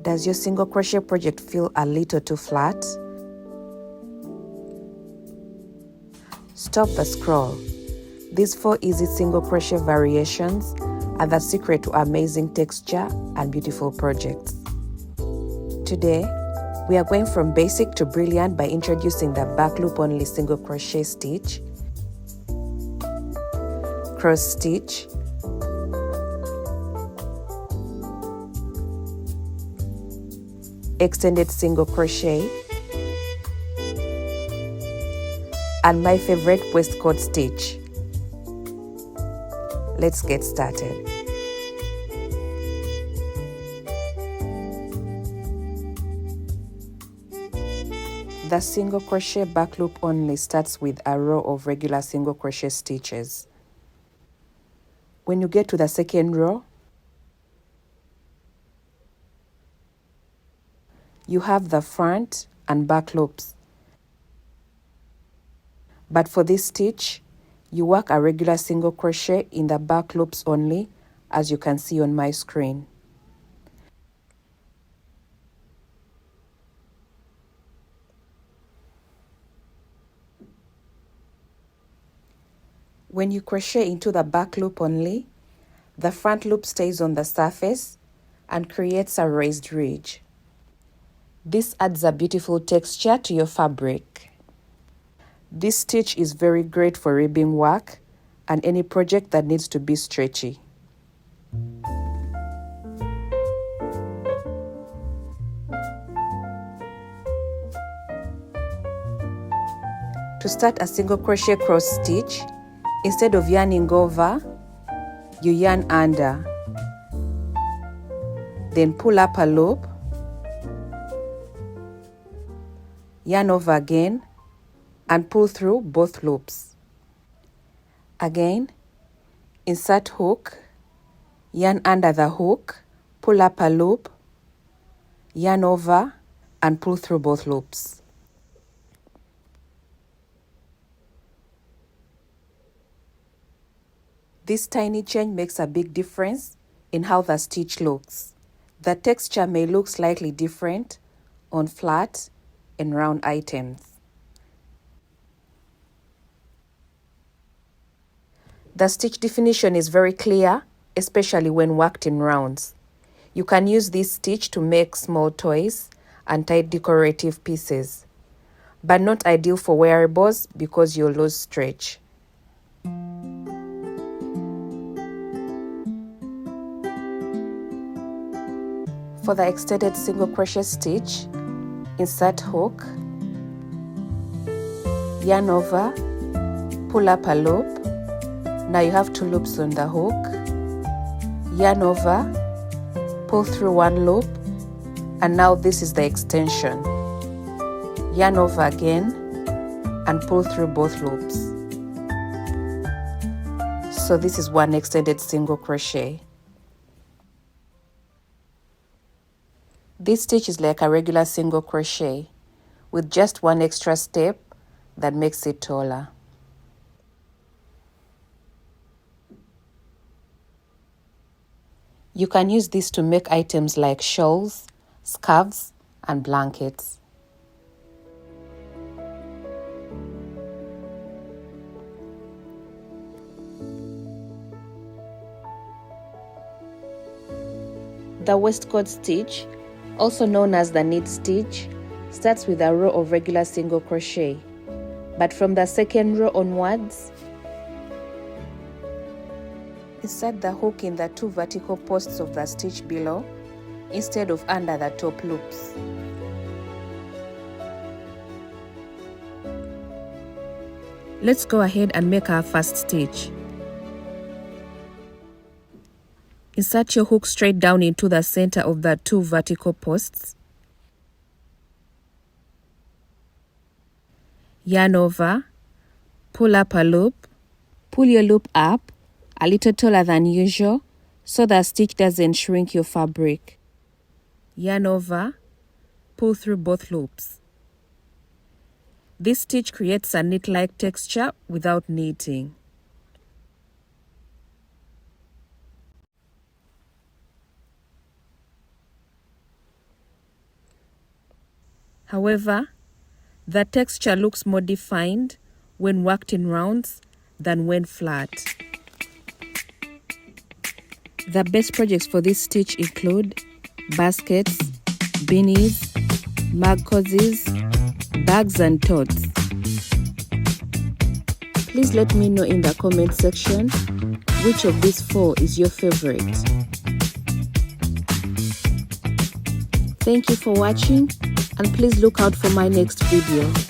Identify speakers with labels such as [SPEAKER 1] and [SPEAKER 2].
[SPEAKER 1] Does your single crochet project feel a little too flat? Stop the scroll. These 4 easy single crochet variations are the secret to amazing texture and beautiful projects. Today, we are going from basic to brilliant by introducing the back loop only single crochet stitch, cross stitch, extended single crochet, and my favorite waistcoat stitch. Let's get started. The single crochet back loop only starts with a row of regular single crochet stitches. When you get to the second row, you have the front and back loops. But for this stitch, you work a regular single crochet in the back loops only, as you can see on my screen. When you crochet into the back loop only, the front loop stays on the surface and creates a raised ridge. This adds a beautiful texture to your fabric. This stitch is very great for ribbing work and any project that needs to be stretchy. To start a single crochet cross stitch, instead of yarning over, you yarn under. Then pull up a loop, yarn over again, and pull through both loops. Again, insert hook, yarn under the hook, pull up a loop, yarn over, and pull through both loops. This tiny change makes a big difference in how the stitch looks. The texture may look slightly different on flat and round items. The stitch definition is very clear, especially when worked in rounds. You can use this stitch to make small toys and tight decorative pieces, but not ideal for wearables because you'll lose stretch. For the extended single crochet stitch, insert hook, yarn over, pull up a loop. Now you have 2 loops on the hook, yarn over, pull through 1 loop, and now this is the extension. Yarn over again and pull through both loops. So this is 1 extended single crochet. This stitch is like a regular single crochet with just 1 extra step that makes it taller. You can use this to make items like shawls, scarves, and blankets. The waistcoat stitch, also known as the knit stitch, starts with a row of regular single crochet, but from the second row onwards, insert the hook in the 2 vertical posts of the stitch below instead of under the top loops. Let's go ahead and make our first stitch. Insert your hook straight down into the center of the 2 vertical posts. Yarn over, pull up a loop, pull your loop up a little taller than usual so the stitch doesn't shrink your fabric. Yarn over, pull through both loops. This stitch creates a knit-like texture without knitting. However, the texture looks more defined when worked in rounds than when flat. The best projects for this stitch include baskets, beanies, mug cozies, bags and totes. Please let me know in the comment section which of these 4 is your favorite. Thank you for watching, and please look out for my next video.